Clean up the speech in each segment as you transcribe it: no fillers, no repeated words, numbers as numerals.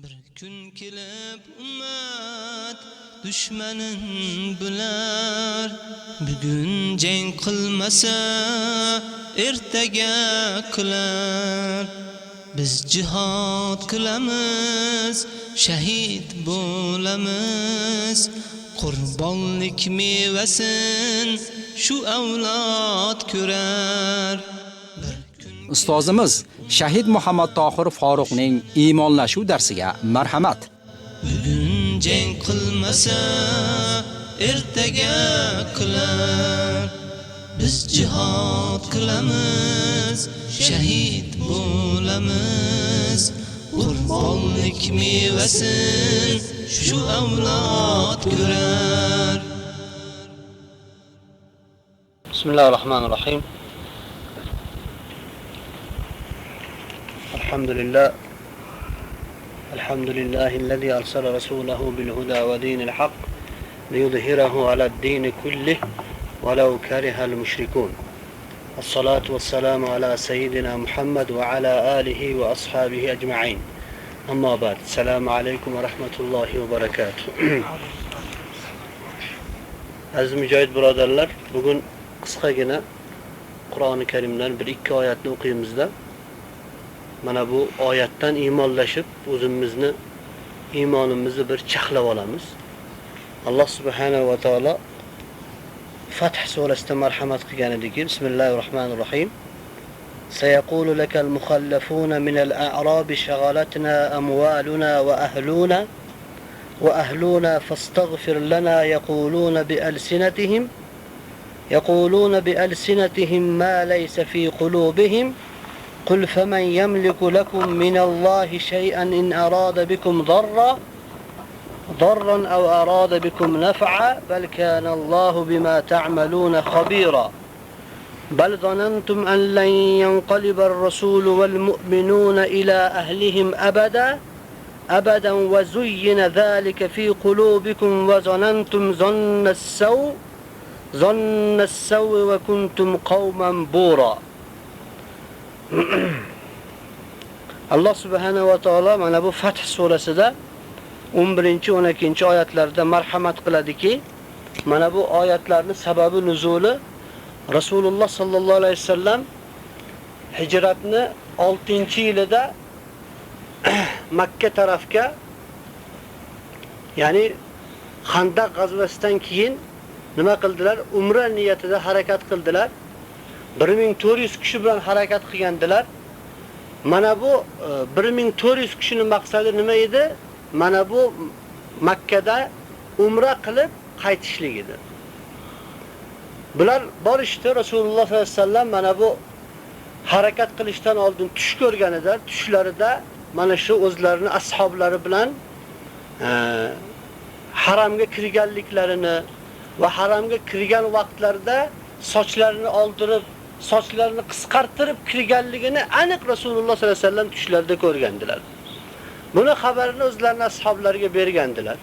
Bir kun kelib ummat düşmanın bular, bugun jang qilmasa ertaga qilar. Biz jihad qilamiz, shahid bo'lamiz, qurbonlik mevasin shu avlod ko'rar. Ustozimiz Shahid Muhammad Tohir Faruqning iymonlashuv darsiga marhamat. Bugun jang qilmasa ertaga qilar. Biz jihad qilamiz, shahid bo'lamiz, qurbonlik mevasin shu avlod ko'rar. Bismillahirrahmanirrahim. الحمد لله الذي أرسل رسوله بالهدى ودين الحق ليظهره على الدين كله ولو كره المشركون. الصلاة والسلام على سيدنا محمد وعلى آله وأصحابه أجمعين. أما بعد، السلام عليكم ورحمة الله وبركاته. Aziz mücahid birodarlar, bugün qisqagina Qur'oni Karimdan bir ikki oyatni o'qiyimizda. Mana bu oyatdan iymonlashib, o'zimizni iymonimizni bir chaqlab olamiz. Alloh subhanahu va taolo Fath surasida marhamat qilgan ediki, Bismillahirrohmanirrohim. Sayaqulu lakal mukhallafuna minal a'rabi shaghalatna amwaluna wa ahluna fastaghfir lana yaquluna bi alsinatihim ma laysa fi qulubihim. قل فمن يملك لكم من الله شيئا إن أراد بكم ضرا أو أراد بكم نفعا بل كان الله بما تعملون خبيرا بل ظننتم أن لن ينقلب الرسول والمؤمنون إلى أهلهم أبدا وزين ذلك في قلوبكم وظننتم ظن السوء وكنتم قوما بورا. Allah subhanahu va taolo mana bu Fath surasida 11-12 oyatlarda marhamat qiladiki, mana bu oyatlarning sababi nuzuli Rasululloh sallallohu alayhi vasallam hijratni 6-yilida Makka tarafga, ya'ni Xandaq g'azvasidan keyin nima qildilar? Umra niyatida harakat qildilar. 1400 kishi bilan harakat qilgandilar. Mana bu 1400 kishining maqsadi nima edi? Mana bu Makkada umra qilib qaytishlik edi. Bular borishdi. Rasululloh sollallohu alayhi vasallam mana bu harakat qilishdan oldin tush ko'rganida, tushlarida mana shu o'zlarini ashablari bilan haramga kirganliklarini va haramga kirgan vaqtlarida sochlarini oldirib, sochlarini qisqartirib kirganligini aniq Rasululloh sollallohu alayhi vasallam tushlarida ko'rgandilar. Buni xabarini o'zlarining ashablariga bergandilar.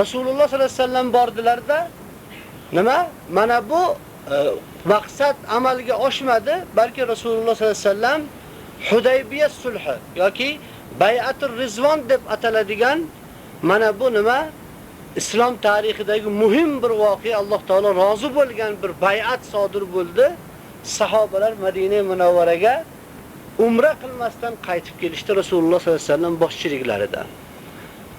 Rasululloh sollallohu alayhi vasallam bordilarda nima? Mana bu maqsad amalga oshmadi, balki Rasululloh sollallohu alayhi vasallam Hudaybiya sulhi yoki Bay'atur Rizvon deb ataladigan mana bu nima? Islom tarixidagi muhim bir voqea, Alloh taolo rozi bo'lgan bir bay'at sodir bo'ldi. Sahobalar Madina Munawvaraga umra qilmasdan qaytib kelishdi Rasululloh sollallohu alayhi vasallam boshchiliklarida.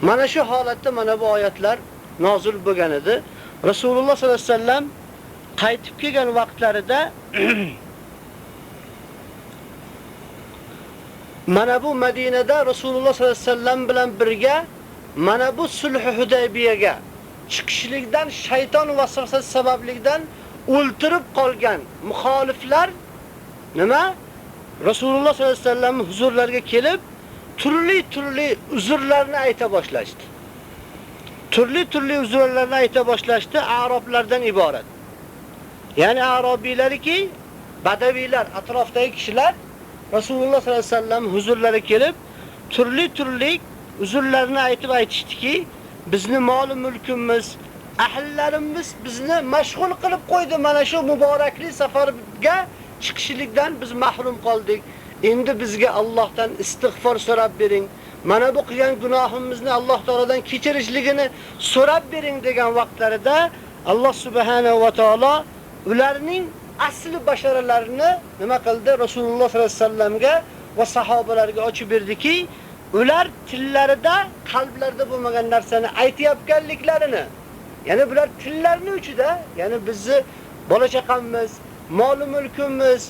Mana shu holatda mana bu oyatlar nozil bo'lgan edi. Rasululloh sollallohu alayhi vasallam qaytib kelgan vaqtlarida mana bu Madinada Rasululloh sollallohu alayhi vasallam bilan birga mana bu sulh-i Hudaybiyaga chiqishlikdan shayton vasvasasi sabablikdan o'ltirib qolgan muxoliflar nima? Rasululloh sollallohu alayhi vasallam huzurlariga kelib turli uzrlarni ayta boshlashdi. Turli uzrlarni ayta boshlashdi, arablardan iborat. Ya'ni arabiylarki, badaviylar, atrofdagi kishilar Rasululloh sollallohu alayhi vasallam huzurlariga kelib turli uzrlarni aytib aytishdiki, bizni mol mulkimiz, ahillarimiz bizni mashg'ul qilib qo'ydi. Mana shu muborakli safarga chiqishlikdan biz mahrum qoldik. Endi bizga Allohdan istig'for so'rab bering. mana bu qilgan gunohimizni Alloh taoladan kechirishligini so'rab bering degan vaqtlarida Alloh subhanahu va taolo ularning asli basharalarini nima qildi? Rasululloh sollallohu alayhi vasallamga va sahobalarga ochib berdiki, ular tillarida, qalblarida bo'lmagan narsani aytayotganliklarini, ya'ni bular tillarning uchida, ya'ni bizni bola chaqamiz, mol mulkimiz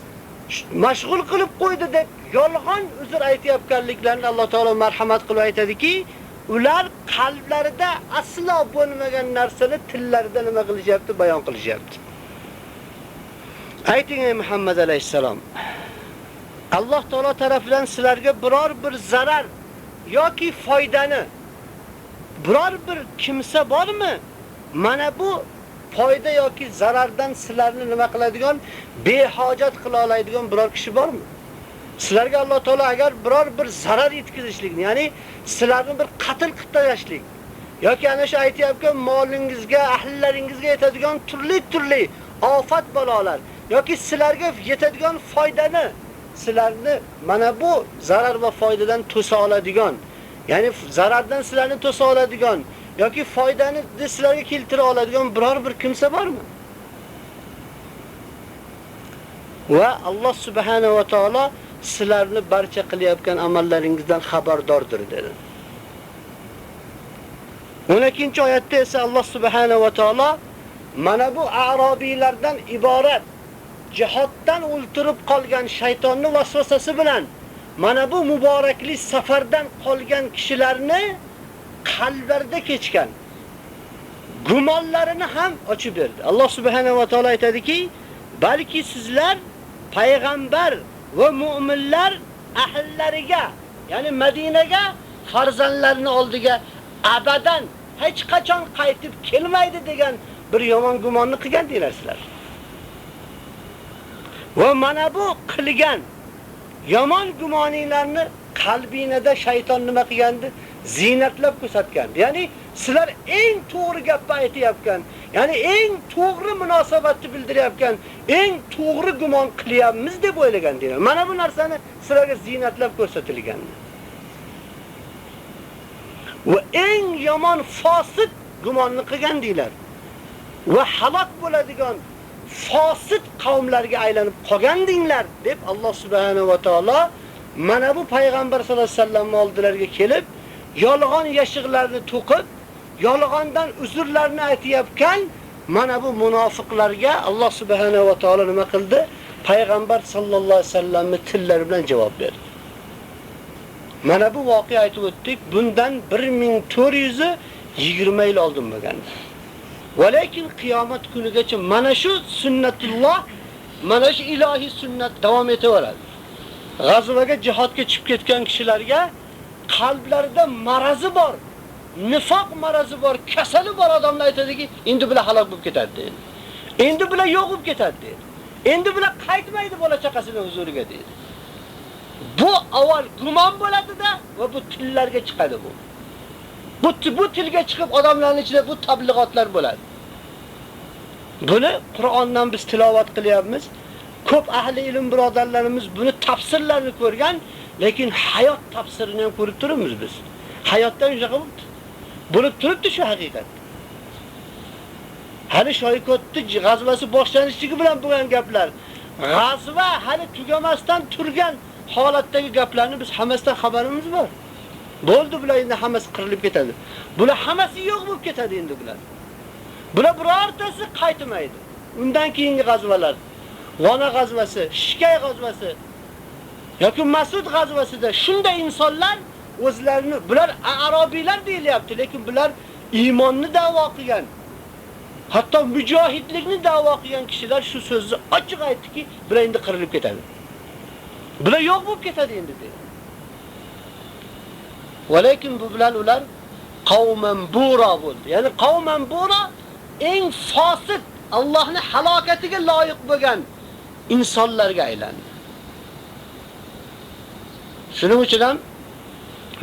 mashg'ul qilib qo'ydi deb yolg'on uzr aytayotganliklarini Alloh taolo marhamat qilib aytadiki, ular qalblarida aslo bo'lmagan narsani tillarida nima qilishyapti, bayon qilishyapti. Ayting ey Muhammad alayhisalom, Alloh taolo tarafidan sizlarga biror bir zarar yoki foydani biror bir kimsa bormi? Mana bu foyda yoki zarardan sizlarni nima qiladigan, behojat qila oladigan biror kishi bormi? Sizlarga Alloh taolo agar biror bir zarar yetkazishlikni, ya'ni sizlarni bir qatl qilib tashlashlik yoki ana shu aytayotgan molingizga, ahllaringizga yetadigan turli ofat balolar yoki sizlarga yetadigan foydani sizlarni mana bu zarar va foydadan to'sa oladigan, ya'ni zarardan sizlarni to'sa oladigan yoki foydani sizlarga keltira oladigan biror bir kimsa bormi? Va Alloh subhanahu va taolo sizlarni barcha qilayotgan amallaringizdan xabardordir dedi. 12-oyatda esa Alloh subhanahu va taolo mana bu a'robiylardan iborat jihoddan o'ltirib qolgan shaytonning vasvasasi bilan mana bu muborakli safardan qolgan kishilarni qalblarida kechgan gumonlarini ham ochib berdi. Alloh subhanahu va taolo aytadiki, balki sizlar payg'ambar va mu'minlar ahllariga, ya'ni Madinaga farzandlarini oldiga abadan hech qachon qaytib kelmaydi degan bir yomon gumonni qilgan deylarsizlar. Va mana bu qilgan yomon gumoninglarni qalbingizda shayton nima qilgandi? Zinatlab ko'rsatgandi. Ya'ni sizlar eng to'g'ri gapni aytayotgan, ya'ni eng to'g'ri munosabatni bildiryapgan, eng to'g'ri gumon qilyapmiz deb o'ylagandilar. Mana bu narsani sizlarga zinatlab ko'rsatilgan. Va eng yomon fosiq gumonni qilgandinglar. Va halok bo'ladigan fosid qavmlarga aylanib qolgandinglar deb Alloh subhanahu va taolo mana bu payg'ambar sollallohu alayhi vasallam oldilariga kelib, yolg'on yashiqlarni to'qib, yolg'ondan uzrlarni aytayotgan mana bu munofiqlarga Alloh subhanahu va taolo nima qildi? Payg'ambar sollallohu alayhi vasallamning tillari bilan javob berdi. Mana bu voqea aytib o'tdik, bundan 1420 yil oldin bo'lgandi. Va lekin qiyomat kunigacha mana shu sunnatulloh, mana shu ilohiy sunnat davom etaveradi. G'azvaga, jihodga chiqib ketgan kishilarga qalblarida marazi bor, nifoq marazi bor, kasali bor odamlar aytadiki, endi bular halok bo'lib ketadi deydi. Endi bular yo'q bo'lib ketadi deydi. Endi bular qaytmaydi bola chaqasining huzuriga deydi. Bu avval gumon bo'ladi-da va bu tillarga chiqadi bu. Bu tilga chiqib odamlarning ichida bu tablig'otlar bo'ladi. Buni Qur'ondan biz tilovat qilyapmiz. Ko'p ahli ilm birodarlarimiz buni tafsirlarini ko'rgan, lekin hayot tafsirini ham ko'rib turibmiz biz. Hayotdan shunaqa bo'ldi. Bo'lib turibdi shu haqiqat. Hali Shoykotni g'azvasi boshlanishligi bilan bo'lgan gaplar, g'azva hali tugamasdan turgan holatdagi gaplarni biz hammasidan xabarimiz bor. Bo'ldi, bular endi hammasi qirilib ketadi. Bular hammasi yo'q bo'lib ketadi endi bular. Bular birortasi qaytmaydi. Undan keyingi g'azvalar, G'ona g'azvasi, Shikay g'azvasi yoki Mas'ud g'azvasida shunday insonlar o'zlarini, bular arabiylar deyilyapti, lekin bular iymonni da'vo qilgan, hatto mujohidlikni da'vo qilgan kishilar shu so'zni ochiq aytdiki, bular endi qirilib ketadi. Bular yo'q bo'lib ketadi endi dedi. Va lekin bu bilan ular qavman bura bo'ldi. Ya'ni qavman bura eng fosiq, Allohning halokatiga loyiq bo'lgan insonlarga aylandi. Shuning uchun ham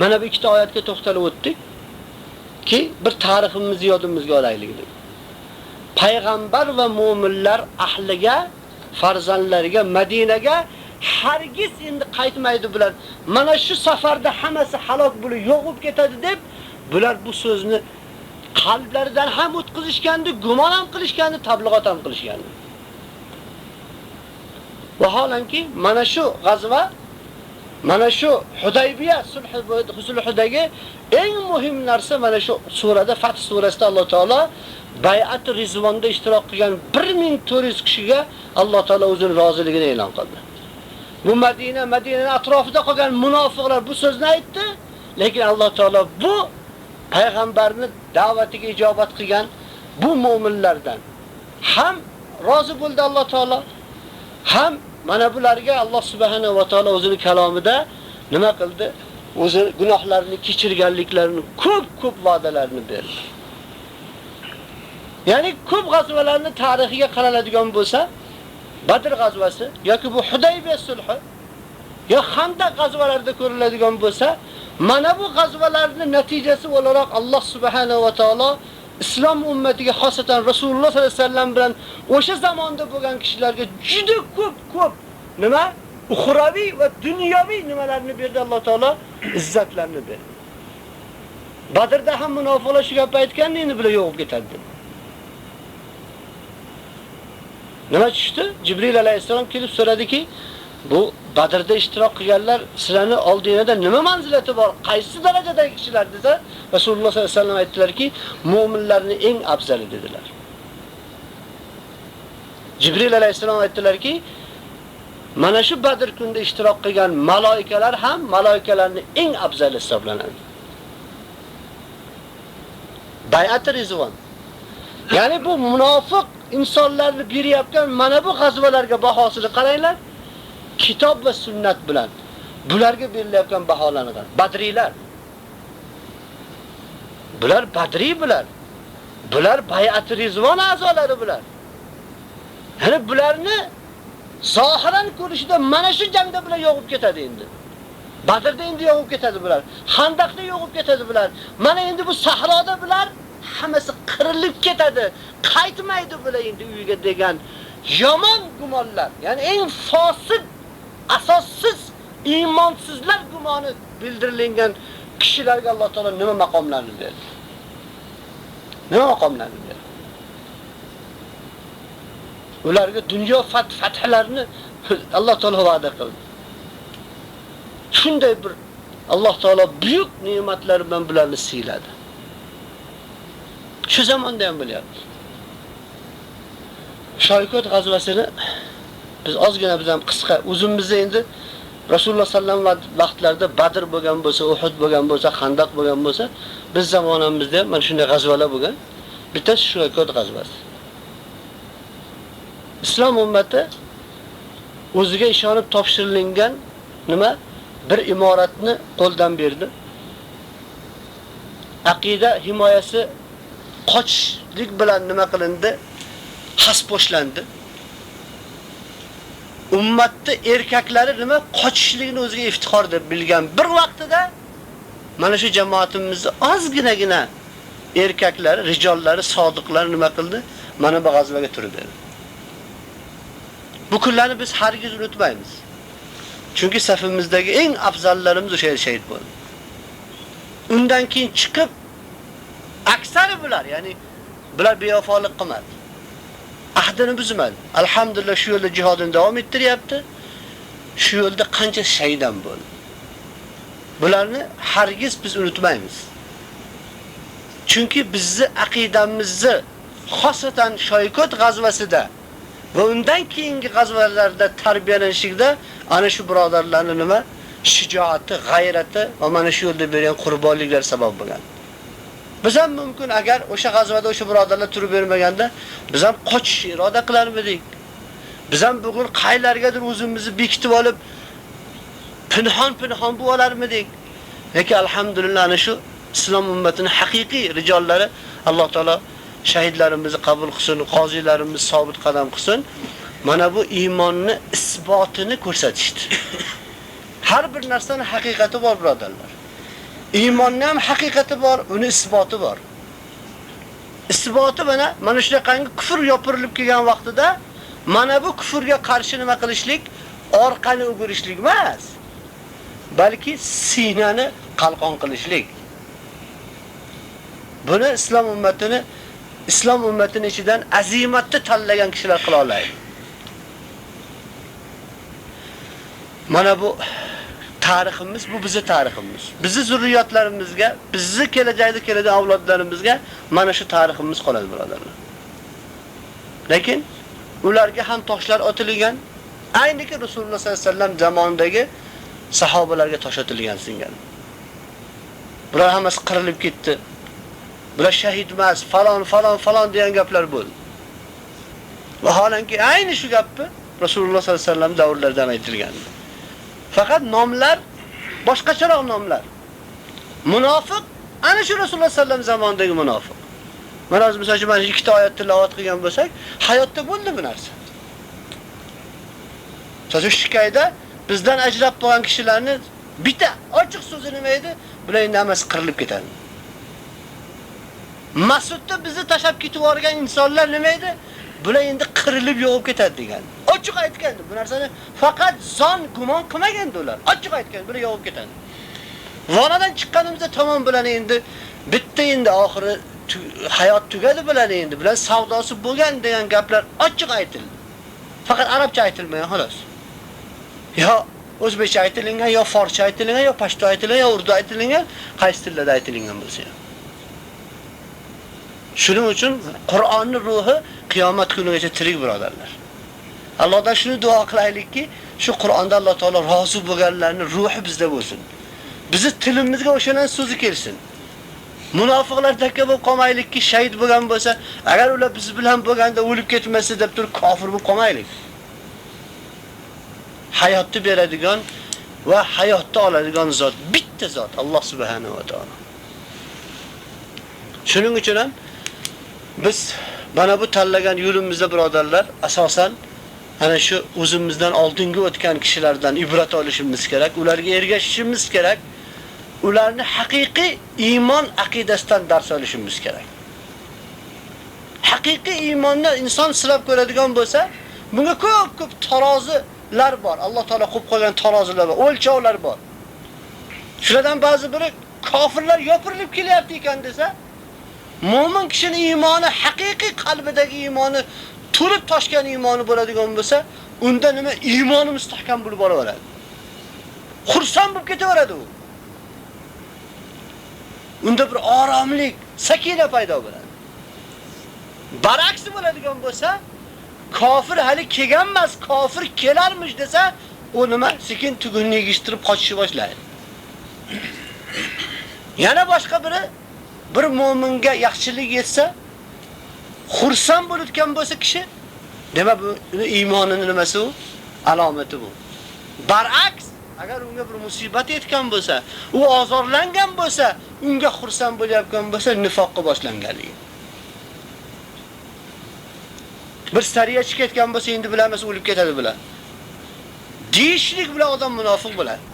mana bu ikkita oyatga to'xtalib o'tdik ki bir tariximizni yodimizga olaylik deb. Payg'ambar va mu'minlar ahliga, farzandlariga, Madinaga hargiz endi qaytmaydi bular. Mana shu safarda hammasi halok bo'lib yo'qib ketadi deb bular bu so'zni qalblaridan ham o'tkazishgandi, gumon ham qilishgandi, tabliğat ham qilishgandi. Vaholanki mana shu g'azva, mana shu Hudaybiya sulhidagi eng muhim narsa mana shu surada, Fath surasida Alloh taolo Bay'at Rizvonda ishtirok qilgan 1400 kishiga Alloh taolo o'zining roziligini e'lon qildi. Bu Madinaning atrofida qolgan munofiqlar bu so'zni aytdi, lekin Alloh taolo bu payg'ambarning da'vatiga ijobat qilgan bu mu'minlardan ham rozi bo'ldi Alloh taolo, ham mana bularga Alloh subhanahu va taolo o'zining kalomida nima qildi? O'zi gunohlarini kechirganliklarini ko'p va'dalarini berdi. Ya'ni ko'p g'azvalarning tarixiga qaraladigan bo'lsa, Badr g'azvasi yoki bu Hudaybiya sulhi yo Xandaq g'azvalarida ko'riladigan bo'lsa, mana bu g'azvalarning natijasi o'laroq Alloh subhanahu va taolo islom ummatiga, xosatan Rasululloh sollallohu alayhi vasallam bilan o'sha zamonda bo'lgan kishilarga juda ko'p nima? Uxraviy va dunyoviy nimalarni berdi Alloh taolo, izzatlarni berdi. Badrda ham munofiqlar shu gap aytganda endi bular yo'qib ketadi. Nima tushdi? Jibril alayhisalom kelib so'radiki, bu Badrda ishtirok qilganlar sizlarning oldingizda nima manzilati bor? Qaysi darajadagi kishilar desa, Rasululloh sollallohu alayhi vasallam aytdilarki, mu'minlarning eng afzali dedilar. Jibril alayhisalom aytdilarki, mana shu Badr kunida ishtirok qilgan malaikalar ham malaikalarning eng afzali hisoblanadi. Bay'at Rizvon. Ya'ni bu munofiq insonlarni berayotgan mana bu g'azvalarga bahosini qaranglar. Kitob va sunnat bilan bularga berilayotgan baholarni qarang. Badriylar. Bular Badriy bular. Bular Bay'at Rizvon a'zolari bular. Ya'ni bularni zohiran ko'rishida mana shu jangda bular yo'qib ketadi endi. Badrda endi yo'qib ketadi bular. Xandaqda yo'qib ketadi bular. Mana endi bu sahroda bular hammasi qirilib ketadi. Qaytmaydi bular endi uyiga degan yomon gumonlar. Ya'ni eng fosid, asossiz, iymonsizlar gumoni bildirilgan kishilarga Alloh taolo nima maqomlarni berdi? Nima maqomlarni berdi? Ularga dunyo fathlarini Alloh taolo va'da qildi. Shunday bir Alloh taolo buyuk ne'matlar bilan bularni siyladi. Shu zamonda ham bo'lyapti. Shoykot g'azvasini biz ozgina ham qisqa o'zimizda endi Rasululloh sallallohu alayhi vasallam vaqtlarida Badr bo'lgan bo'lsa, Uhud bo'lgan bo'lsa, Xandaq bo'lgan bo'lsa, biz zamonamizda mana shunday g'azvalar bo'lgan. Bittasi Shoykot g'azvasi. Islom ummati o'ziga ishonib topshirilgan nima? Bir imoratni qo'ldan berdi. Aqida himoyasi qochishlik bilan nima qilindi? Hasboshlandi. Ummatda erkaklari nima? Qochishlikni o'ziga iftixor deb bilgan bir vaqtida mana shu jamoatimizni ozginagina erkaklari, rijollari, sodiqlar nima qildi? Mana bu g'azvaga turib berdi. Bu kunlarni biz hargiz unutmaymiz. Chunki safimizdagi eng afzallarimiz o'sha yerda shahid bo'ldi. Undan keyin chiqib aksari bular, ya'ni bular bevafolik qilmadi. Ahdini buzmadi. Alhamdulillah shu yo'lda jihodini davom ettiryapti. Shu yo'lda qancha shahid ham bo'ldi. Bularni hargiz biz unutmaymiz. Chunki bizni aqidamizni xosatan Shoykot g'azvasida va undan keyingi g'azvalarda tarbiyalanishlikda ana shu birodarlarning nima? Shijoati, g'ayrati va mana shu yo'lda bergan qurbonliklar sabab bo'lgan. Biz ham mumkin agar o'sha g'azvada o'sha birodarlar turib bermaganda biz ham qochish iroda qilarmidik. Biz ham bugun qaylargadir o'zimizni bekitib olib pinhon bo'lib olarmidik. Lekin alhamdulillah ana shu islom ummatining haqiqiy rijollari Alloh taolo shahidlarimizni qabul qilsin, qozilarimiz sobit qadam qilsin. Mana bu iymonni isbotini ko'rsatishdi. Har bir narsaning haqiqati bor, birodarlar. Iymonning ham haqiqati bor, uni isboti bor. Isboti mana shunaqangi kufr yopirilib kelgan vaqtida mana bu kufrga qarshi nima qilishlik, orqani o'girishlik emas, balki sinani qalqon qilishlik. Buni islom ummatining ichidan azimatni tanlagan kishilar qila oladi. Mana bu tariximiz, bu bizning tariximiz. Bizning zurriyotlarimizga, bizning kelajakda keladigan avlodlarimizga mana shu tariximiz qoladi, birodarlar. Lekin ularga ham toshlar otilgan, ayniki Rasululloh sollallohu alayhi vasallam zamonidagi sahobalarga tosh otilgan singan. Bular hammasi qirilib ketdi. Bular shahid emas, falon degan gaplar bo'ldi. Vaholanki ayni shu gapni Rasululloh sollallohu alayhi vasallam davrlaridan aytilgan. Faqat nomlar boshqacharoq nomlar. Munofiq ana shu Rasululloh sollallohu alayhi vasallam zamonidagi munofiq. Mana biz masalan mana ikkita oyat tilovat qilgan bo'lsak, hayotda bo'ldi bu narsa. Shu shikayda bizdan ajrab qolgan kishilarni bitta ochiq so'zi nima edi? Bular endi hammasi qirilib ketadi. Mas'udda bizni tashab ketib yorgan insonlar nima edi? Bular endi qirilib yo'qib ketadi degan. Ochiq aytgandi bu narsani, faqat zon gumon qilmagandi ular. Ochiq aytgan, bular yo'qib ketadi. Vonadan chiqqanimizda tamom bilan endi bitta endi oxiri hayot tugadi bilan endi bilan savdosi bo'lgan degan gaplar ochiq aytildi. Faqat arabcha aytilmagan xolos. Yo o'zbekcha aytilgan, yo forscha aytilgan, yo pashto aytilgan, yo urdu aytilgan, qaysi tillarda aytilgan bo'lsa. Shuning uchun Qur'onning ruhi qiyomat kunigacha tirik, birodarlar. Allohdan shuni duo qilaylikki, shu Qur'onda Alloh taolo rozi bo'lganlarning ruhi bizda bo'lsin. Bizi tilimizga o'shaning so'zi kelsin. Munofiqlar takka bo'lib qolmaylikki, shahid bo'lgan bo'lsa, agar ular biz bilan bo'lganda o'lib ketmasa deb turib kofir bo'lib qolmaylik. Hayotni beradigan va hayotni oladigan zot bitta zot, Alloh subhanahu va taolo. Shuning uchun ham biz mana bu tanlagan yo'limizda, birodarlar, asosan ana shu o'zimizdan oldingi o'tgan kishilardan ibrat olishimiz kerak, ularga ergashishimiz kerak. Ularni haqiqiy iymon aqidasidan dars olishimiz kerak. Haqiqiy iymonni inson silab ko'radigan bo'lsa, bunga ko'p tarozilar bor. Alloh taolo qo'yib qo'ygan tarozilar bor, o'lchovlar bor. Shulardan ba'zi biri kofirlar yopirilib kelyapti ekan desa, mo'min kishining iymoni, haqiqiy qalbidagi iymoni, turib toshgan iymoni bo'ladigan bo'lsa, unda nima iymoni mustahkam bo'lib boraveradi. Xursand bo'lib ketaveradi u. Unda bir oromlik, sakina paydo bo'ladi. Baraksi bo'ladigan bo'lsa, kofir hali kelgan emas, kofir kelarmish desa, u nima sekin tugunni yigishtirib qochishni boshlaydi. Yana boshqa biri bir mo'minga yaxshilik yetsa, xursand bo'lgan bo'lsa kishi, demak bu iymonining nimasi u? Alomati bu. Baraks, agar unga bir musibat yetgan bo'lsa, u ozorlangan bo'lsa, unga xursand bo'layotgan bo'lsa, nifoqqa boshlanganligi. Bir sariya chiqib ketgan bo'lsa, endi bilamiz o'lib ketadi bular. Deyishlik bilan odam munofiq bo'ladi.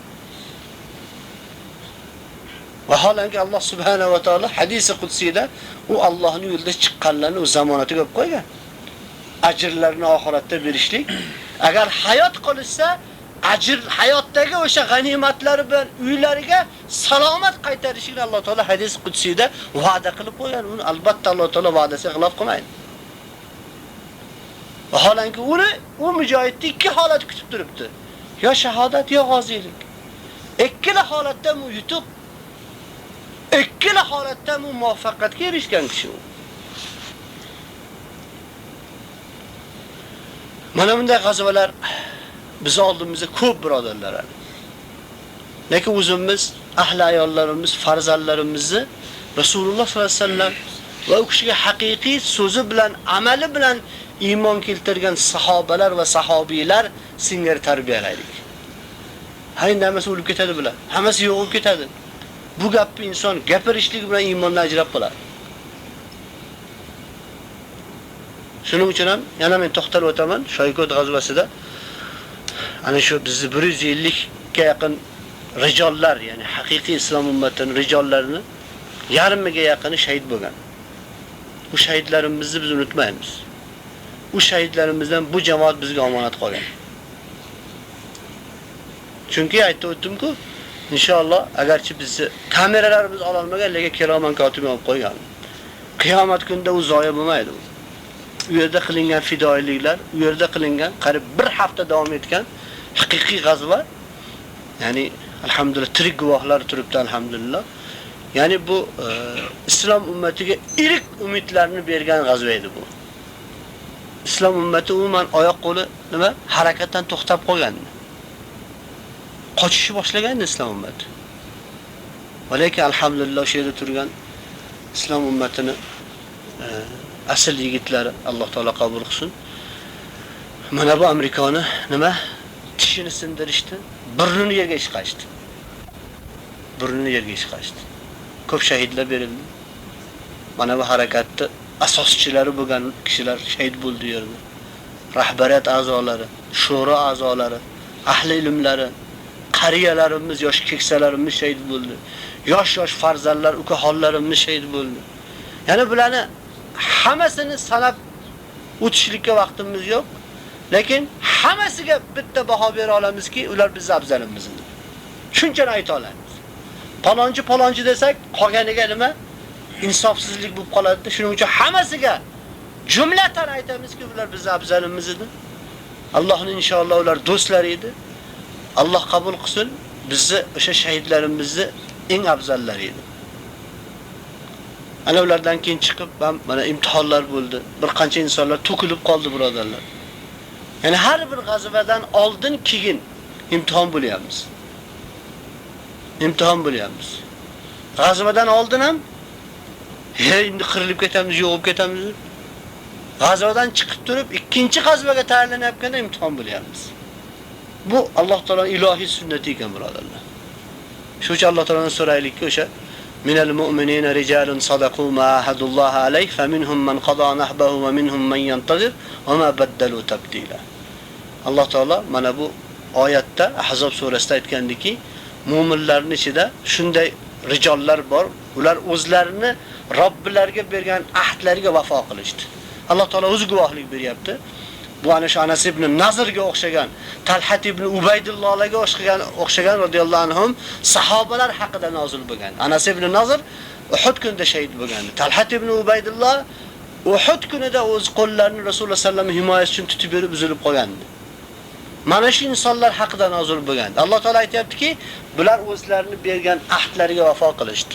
Vaholanki Alloh subhanahu va taolo hadisi qudsiyda u Allohning yo'lida chiqqanlarni o'z zamonatiga qo'yib qo'ygan. Ajrlarini oxiratda berishlik. Agar hayot qolishsa, ajr hayotdagi o'sha g'animatlari bilan uylariga salomat qaytarishini Alloh taolo hadis qudsiyda va'da qilib qo'ygan. Uni albatta Alloh taolo va'dasiga xilof qilmaydi. Vaholanki u mujohidni ikki holat kutib turibdi. Yo shahodat, yo g'oziylik. Ikkala holatda u yutuq, ikkala holatda u muvaffaqiyatga erishgan kishi u. Mana bunday g'azvalar biz oldimizda ko'p, birodarlar. Lekin o'zimiz, ahli ayollarimiz, farzandlarimizni Rasululloh sollallohu alayhi vasallam va u kishiga haqiqiy so'zi bilan, amali bilan iymon keltirgan sahobalar va sahobiylar singari tarbiyalaylik. Hayna hammasi o'lib ketadi bular. Hammasi yo'qib ketadi. Bu gapni inson gapirishlik bilan iymondan ajrab qoladi. Shuning uchun ham yana men to'xtalib o'taman, Shoykot g'azvasida ana shu bizni 150 ga yaqin rijollar, ya'ni haqiqiy islom ummatining rijollarini yarmiga yaqini shahid bo'lgan. Bu shahidlarimizni biz unutmaymiz. U shahidlarimizdan bu jamoat bizga omonat qolgan. Chunki aytib o'tdim-ku, inshaalloh agarchi bizni kameralarimiz ololmagan, lekin kiroman kotib olib qo'ygan. Qiyomat kunida u zoya bo'lmaydi. U yerda qilingan fidoiliklar, u yerda qilingan qarib 1 hafta davom etgan haqiqiy g'azva, ya'ni alhamdulillah tirik guvohlar turibdi alhamdulillah. Ya'ni bu islom ummatiga ilk umidlarni bergan g'azva edi bu. Islom ummati umuman oyoq qo'li nima harakatdan to'xtab qolgandi. Qochishni boshlagandi islom ummati. Lekin alhamdulillah o'sha yerda turgan islom ummatini asl yigitlari Alloh taolo qabul qilsin. Mana bu Amerikani nima tishini sindirishdi, burnini yerga chiqarishdi. Burnini yerga chiqarishdi. Ko'p shahidlar berildi. Mana bu harakatda asoschilari bo'lgan kishilar shahid bo'ldi yerda. Rahbariyat a'zolari, shura a'zolari, ahli ilmlari, qariyalarimiz, yosh keksalarimiz shahid bo'ldi. Yosh farzandlar, ukaxonlarimiz shahid bo'ldi. Ya'ni bularni hammasini sanab o'tishlikka vaqtimiz yo'q. Lekin hammasiga bitta baho bera olamizki, ular bizning afzalimiz. Shunchani ayta olamiz. Palonchi desak, qolganiga nima? Insofsizlik bo'lib qoladi. Shuning uchun hammasiga jumlatan aytamizki, ular bizning afzalimiz edi. Allohning inshaalloh ular do'stlari edi. Alloh qabul qilsin, bizni o'sha shahidlarimizni eng afzallari edi. Ana ulardan keyin chiqib, mana imtihonlar bo'ldi. Bir qancha insonlar to'kilib qoldi, birodarlar. Ya'ni har bir g'azvadan oldin keyin imtihon bo'lyapmiz. Imtihon bo'lyapmiz. G'azvadan oldin ham endi qirilib ketamiz, yo'qib ketamiz. G'azvadan chiqib turib, ikkinchi g'azvaga tayyorlanayotganda imtihon bo'lyapmiz. Bu Alloh taoloning ilohiy sunnati ekan, birodarlar. Shuning uchun Alloh taolodan so'raylikki, o'sha minal mu'minina rijalun sadaqu ma ahadullohi alayhi faminhum man qada nahbahu va minhum man yantazir va ma baddalu tabdila. Alloh taolo mana bu oyatda Ahzob surasida aytgandiki, mu'minlarning ichida shunday rijollar bor, ular o'zlarini Robbilariga bergan ahdlariga vafo qilishdi. Alloh taolo o'zi guvohlik beryapti. Bu ana shu Anas ibn Nazrga o'xshagan, Talhat ibn Ubaydullohlarga o'xshagan radhiyallohu anhum sahobalar haqida nozil bo'lgan. Anas ibn Nazr Uhud kunida shahid bo'lgandi. Talhat ibn Ubaydulloh Uhud kunida o'z qo'llarini Rasululloh sallallohu alayhi vasallam himoyasi uchun tutib berib uzilib qolgandi. Mana shu insonlar haqida nozil bo'lgan. Alloh taolo aytayaptiki, bular o'zlarini bergan ahdlariga vafo qilishdi.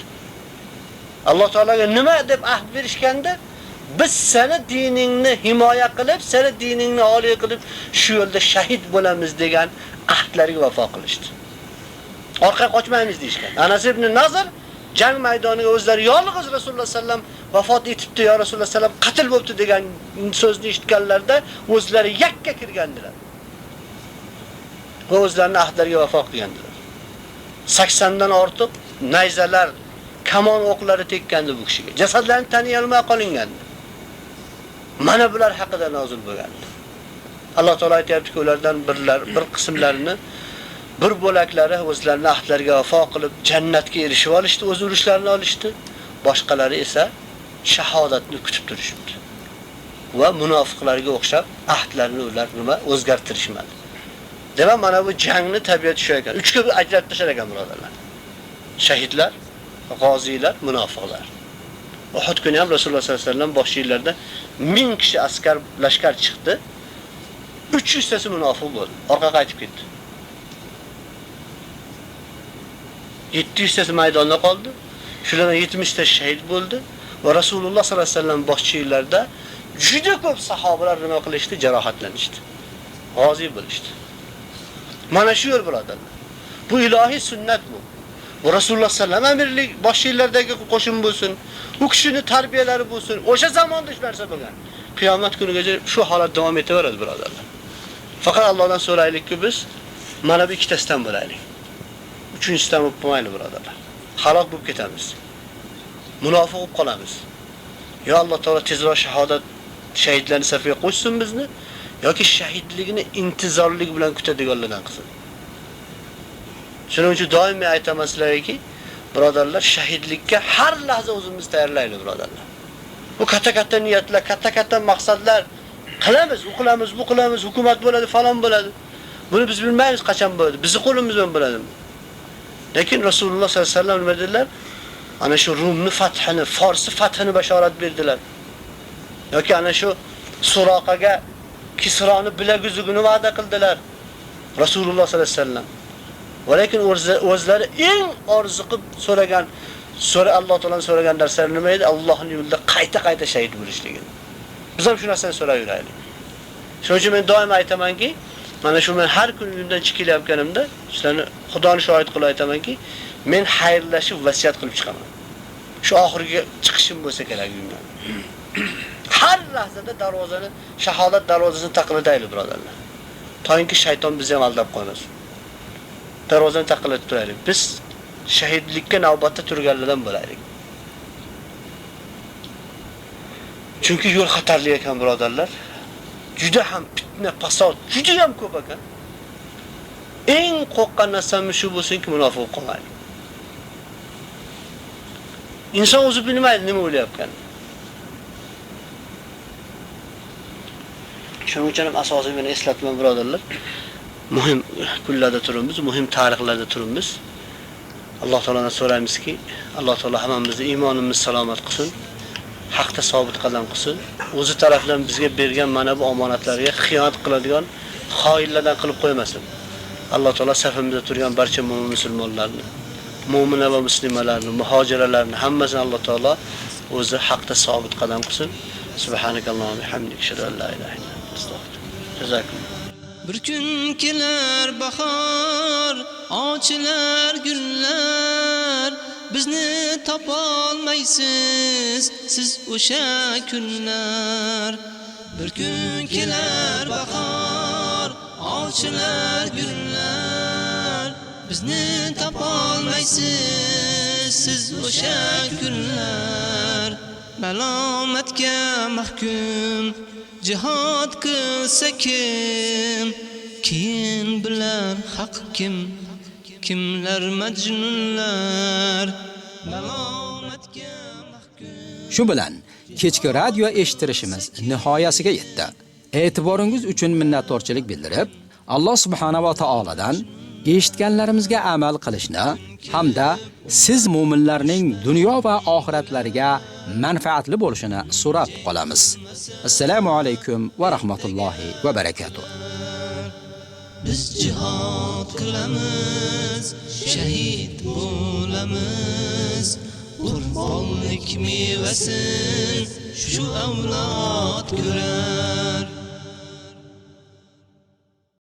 Alloh taolaga nima deb ahd berishganda, biz seni diningni himoya qilib, seni diningni oliy qilib, shu yo'lda shahid bo'lamiz degan ahdlariga vafo qilishdi. Orqaga qochmaymiz deyishgan. Anas ibn Nazr jang maydoniga o'zlari yolg'iz Rasululloh sallam vafot etibdi, yo Rasululloh sallam qatl bo'libdi degan so'zni eshitganlarda o'zlari yakka kirgandilar. Va o'zlarining ahdlariga vafo qilgandilar. 80 dan ortiq nayzalar, kamon o'qlari tekkandi bu kishiga. Jasadlarini taniy olmay qolingandi. Mana bular haqida nozil bo'lgandi. Alloh taolo aytayapti-ki, ulardan bir qismlarini, bir bo'laklari o'zlarining ahdlariga vafo qilib jannatga erishib olishdi, o'z urushlarini olishdi. Boshqalari esa shahodatni kutib turishibdi. Va munofiqlarga o'xshab ahdlarini ular nima o'zgartirishmadi. Demak, mana bu jangni tabiati shu ekan. 3 ga ajratib tashlar ekan, birodarlar. Shahidlar, g'oziylar, munofiqlar. Uhud kuni ham Rasululloh sollallohu alayhi vasallam boshchilarida 1000 kishi askar lashkar chiqdi. 300 tasi munofiq bo'ldi. Orqaga qaytib ketdi. 700 tasi maydonda qoldi. Shulardan 70 ta shahid bo'ldi va Rasululloh sollallohu alayhi vasallam boshchilarida juda ko'p sahobalar nima qilishdi? Jarohatlanishdi. G'oziy bo'lishdi. Mana shu yo'l, birodarlar. Bu ilohiy sunnat bu. Bu Rasululloh sallam amirlik boshchilardagi qo'shin bo'lsin, u kishining tarbiyalari bo'lsin. O'sha zamonda shu narsa bo'lgan. Qiyomat kunigacha shu holat davom etaveradi, birodarlar. Faqat Allohdan so'raylikki, biz mana bu ikkitasidan bo'laylik. Uchinchisidan bo'lib qolmaylik, birodarlar. Halok bo'lib ketamiz. Munofiq bo'lib qolamiz. Yo Alloh taolo tezroq shahodat shahidlarning safiga qo'shsin bizni, yoki shahidligini intizorlik bilan kutadiganlardan qilsin. Shuning uchun doim aytaman sizlarga, birodarlar, shahidlikka har lahza o'zimizni tayyorlaylik, birodarlar. Bu katta niyatlar, katta maqsadlar qilamiz, bu qilamiz, hukumat bo'ladi, falon bo'ladi. Buni biz bilmaymiz qachon bo'ldi. Bizi qo'limiz bilan bo'ladimi? Lekin Rasululloh sollallohu alayhi vasallam nima dedilar? Ana shu Rumni fathini, Forsni fathini bashorat berdilar. Yoki ana shu Suraqaga Kisroni bilaguzugini va'da qildilar. Rasululloh sollallohu alayhi vasallam. Va lekin o'zlari eng orzu qilib so'ragan, Alloh taoladan so'ragan narsalar nima edi? Allohning yo'lida qayta shahid bo'lishligini. Biz ham shu narsani so'rayveraylik. Shuning uchun men doim aytamanki, mana shu men har kun uyimdan chiqilayotganimda, sizlarni Xudoni shohid qilib aytamanki, men xayrlashib vasiyat qilib chiqaman. Shu oxirgi chiqishim bo'lsa kerak uyimdan. Har lahzada darvozani, shahodat darvozasini taqillaylik, birodarlar. To'yinki shayton bizni ham aldab qo'ymasin. Darvozani taqillatib turaylik. Biz shahidlikka navbatda turganlardan bo'laylik. Chunki yo'l xatarli ekan, birodarlar. Juda ham fitna, fasod, juda ham ko'p ekan. Eng qo'rqqan narsam shu bo'lsinki, munofiq qolmaylik. Inson o'zi bilmaydi nima o'ylayotgan. Shuning uchun ham asosiy meni eslatman, birodarlar. Muhim kunlarda turibmiz, muhim tarixlarda turibmiz. Alloh taoladan so'raymizki, Alloh taolo hammamizni iymonimizni salomat qilsin, haqda sobit qadam qilsin. O'zi tarafdan bizga bergan mana bu omonatlarga xiyonat qiladigan xoinlardan qilib qo'ymasin. Alloh taolo safimizda turgan barcha mo'min musulmonlarni, mu'mina va muslimalarni, muhojiralarni hammasini Alloh taolo o'zi haqda sobit qadam qilsin. Subhanakallohu va bihamdika, ashhadu an la ilaha illa anta, astagfirullah. Jazakumulloh. Bir kun kelar bahor, ochilar gullar, bizni topolmaysiz siz o'sha kunlar. Bir kun kelar bahor, ochilar gullar, bizni topolmaysiz siz o'sha kunlar. Malomatga mahkum jihad qilsa kim, keyin bilar haq kim, kimlar majnunlar. Malomatga mahkum. Shu bilan kechki radio eshittirishimiz nihoyasiga yetdi. E'tiboringiz uchun minnatdorchilik bildirib, Alloh subhanahu va taoladan eshitganlarimizga amal qilishni hamda siz mu'minlarning dunyo va oxiratlariga manfaatli bo'lishini so'rab qolamiz. Assalomu alaykum va rahmatullohi va barakatuh. Biz jihad qilamiz, shahid bo'lamiz. Qurbonlik mevasin shu avlod ko'rar.